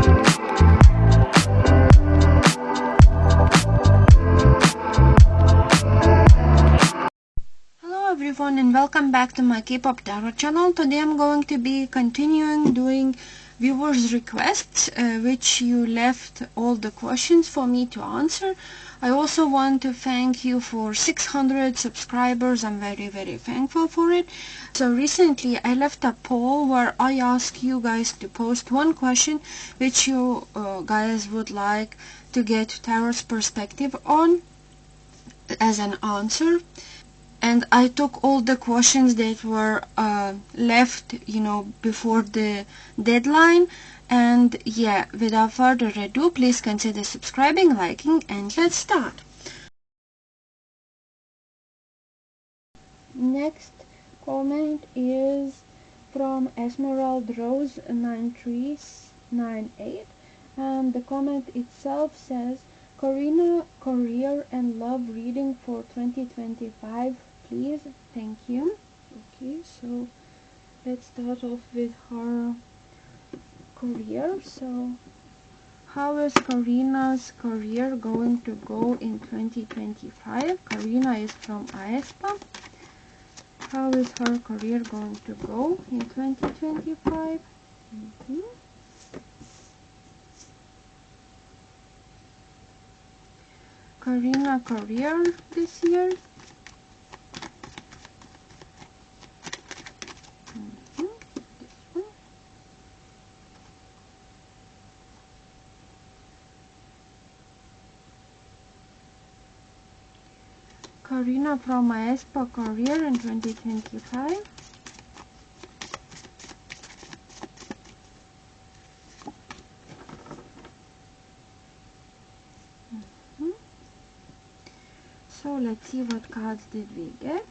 Hello everyone and welcome back to my K-pop tarot channel. Today I'm going to be continuing doing viewers requests, which you left all the questions for me to answer. I also want to thank you for 600 subscribers. I'm very thankful for it. So recently I left a poll where I asked you guys to post one question which you guys would like to get tarot's perspective on as an answer. And I took all the questions that were left, before the deadline. And yeah, without further ado, please consider subscribing, liking, and let's start. Next comment is from Esmeralda Rose 9398, and the comment itself says, Karina, career and love reading for 2025, please. Thank you. Okay, so let's start off with her career. So how is Karina's career going to go in 2025? Karina is from aespa. How is her career going to go in 2025? Karina career this year. This one. Karina from aespa career in 2025. So let's see what cards did we get.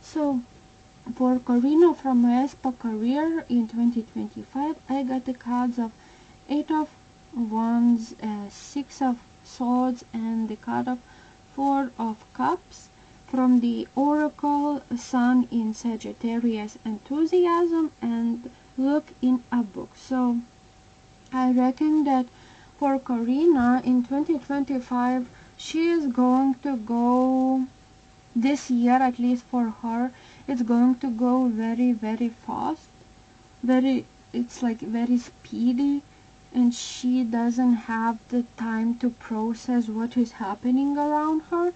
So for Karina from aespa career in 2025, I got the cards of 8 of Wands, 6 of Swords, and the card of 4 of Cups. From the Oracle, Sun in Sagittarius, enthusiasm, and look in a book. So I reckon that for Karina in 2025, she is going to go, this year at least for her, it's going to go very fast. It's like very speedy, and she doesn't have the time to process what is happening around her,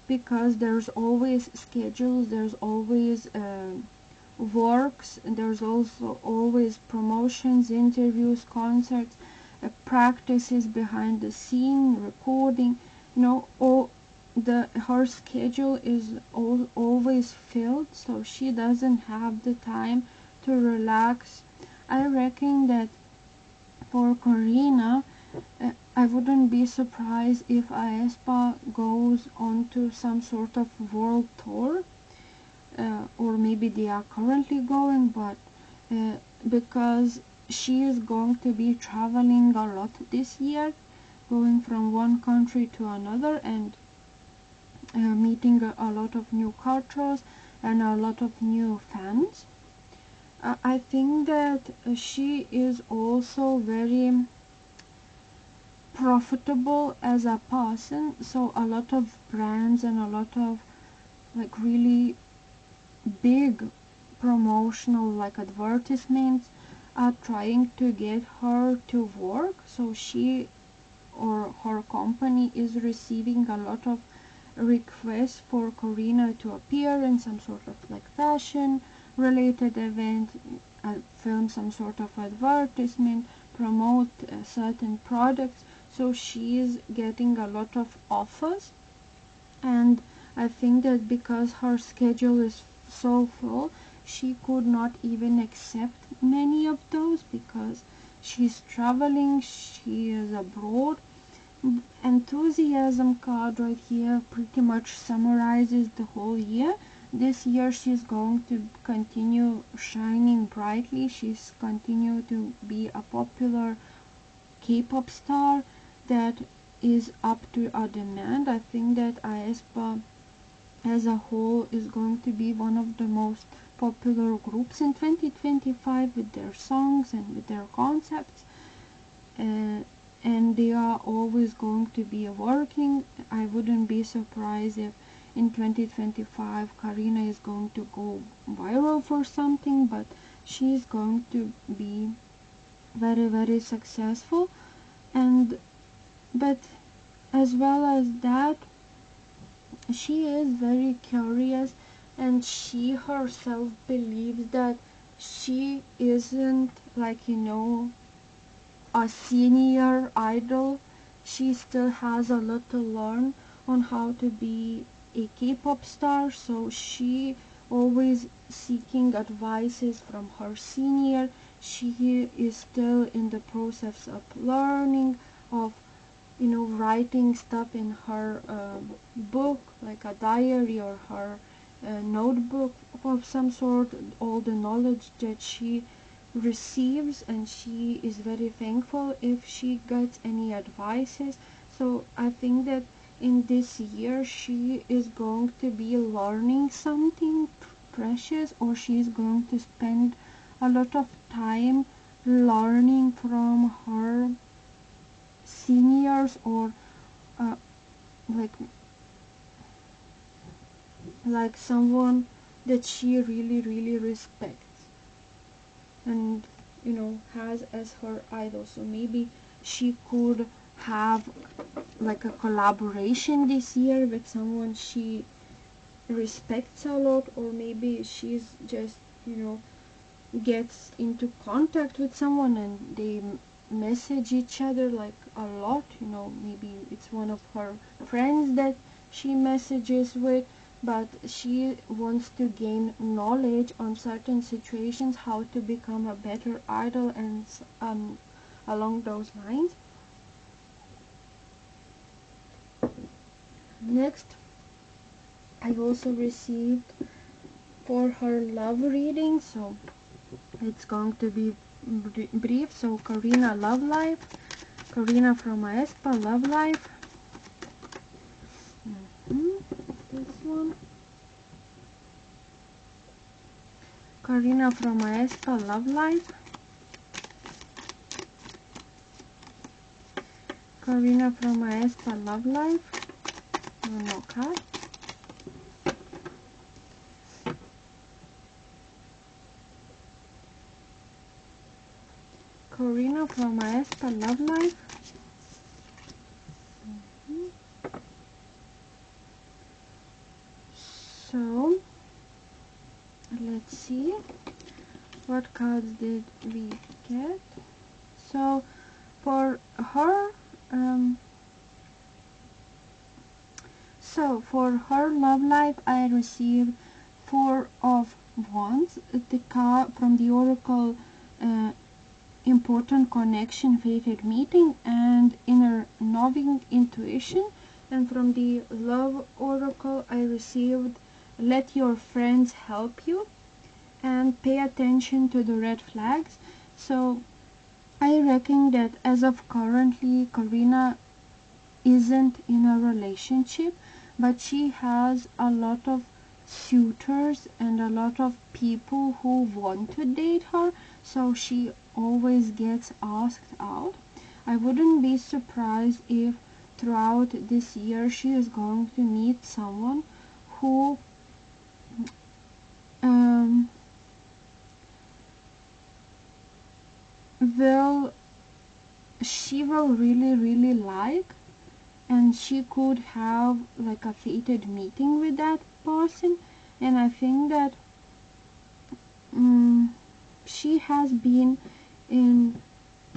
because there's always schedules, there's always works, and there's also always promotions, interviews, concerts, practices behind the scene, recording, her schedule is always filled, so she doesn't have the time to relax. I reckon that for Karina, I wouldn't be surprised if aespa goes on to some sort of world tour, or maybe they are currently going, but because she is going to be traveling a lot this year, going from one country to another, and meeting a lot of new cultures and a lot of new fans. I think that she is also very profitable as a person, so a lot of brands and a lot of like really big promotional like advertisements are trying to get her to work, so she or her company is receiving a lot of requests for Karina to appear in some sort of like fashion related event, film some sort of advertisement, promote certain products. So she is getting a lot of offers, and I think that because her schedule is so full, she could not even accept many of those because she's traveling, she is abroad. Enthusiasm card right here pretty much summarizes the whole year. This year she's going to continue shining brightly. She's continue to be a popular K-pop star that is up to a demand. I think that aespa as a whole is going to be one of the most popular groups in 2025 with their songs and with their concepts. And they are always going to be working. I wouldn't be surprised if in 2025 Karina is going to go viral for something, but she's going to be very, very successful. And but as well as that, she is very curious, and she herself believes that she isn't, like, a senior idol. She still has a lot to learn on how to be a K-pop star, so she always seeking advices from her senior. She is still in the process of learning, of writing stuff in her book, like a diary or her notebook of some sort, all the knowledge that she receives, and she is very thankful if she gets any advices. So I think that in this year she is going to be learning something precious, or she's going to spend a lot of time learning from her seniors, or uh, like someone that she really, really respects and has as her idol. So maybe she could have like a collaboration this year with someone she respects a lot, or maybe she's just gets into contact with someone and they message each other like a lot. Maybe it's one of her friends that she messages with, but she wants to gain knowledge on certain situations, how to become a better idol, and along those lines. Next, I also received for her love reading, so it's going to be brief. So Karina, love life. Karina from aespa, love life. This one. Karina from aespa, love life. Karina from aespa, love life. No card. Karina from aespa, love life. So let's see what cards did we get. So for her love life, I received 4 of Wands, the card from the oracle, important connection, fated meeting, and inner knowing, intuition. And from the love oracle, I received let your friends help you and pay attention to the red flags. So I reckon that as of currently, Karina isn't in a relationship, but she has a lot of suitors and a lot of people who want to date her, so she always gets asked out. I wouldn't be surprised if throughout this year she is going to meet someone who will she will really, really like, and she could have like a fated meeting with that person. And I think that she has been in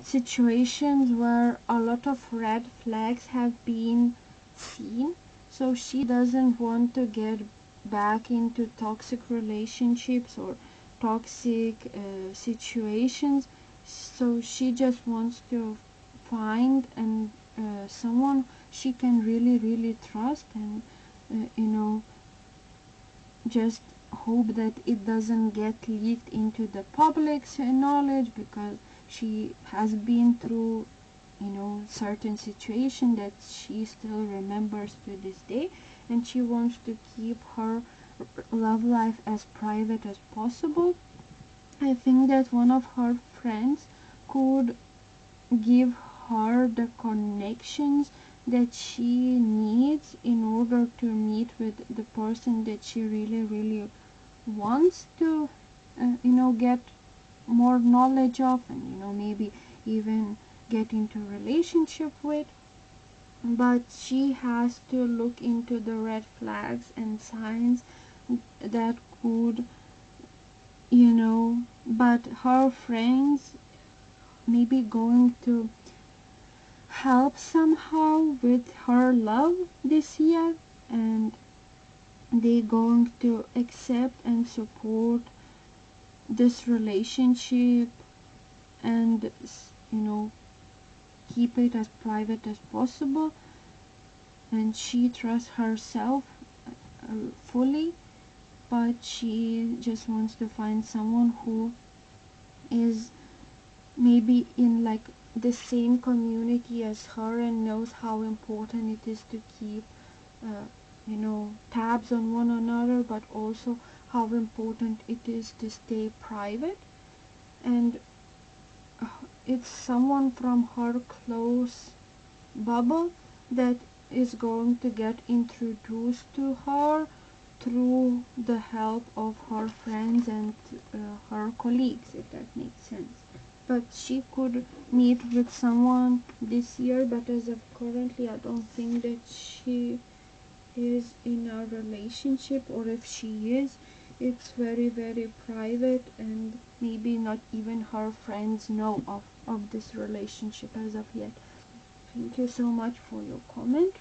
situations where a lot of red flags have been seen, so she doesn't want to get back into toxic relationships or toxic situations. So she just wants to find and someone she can really, really trust, and just hope that it doesn't get leaked into the public's knowledge, because she has been through certain situation that she still remembers to this day. and she wants to keep her love life as private as possible. I think that one of her friends could give her the connections that she needs in order to meet with the person that she really wants to get more knowledge of, and maybe even get into a relationship with. But she has to look into the red flags and signs that could, but her friends maybe going to help somehow with her love this year, and they going to accept and support this relationship, and keep it as private as possible. And she trusts herself fully, but she just wants to find someone who is maybe in like the same community as her and knows how important it is to keep tabs on one another, but also how important it is to stay private. And it's someone from her close bubble that is going to get introduced to her through the help of her friends and her colleagues, if that makes sense. But she could meet with someone this year, but as of currently, I don't think that she is in a relationship, or if she is, it's very private, and maybe not even her friends know of this relationship as of yet. Thank you so much for your comment.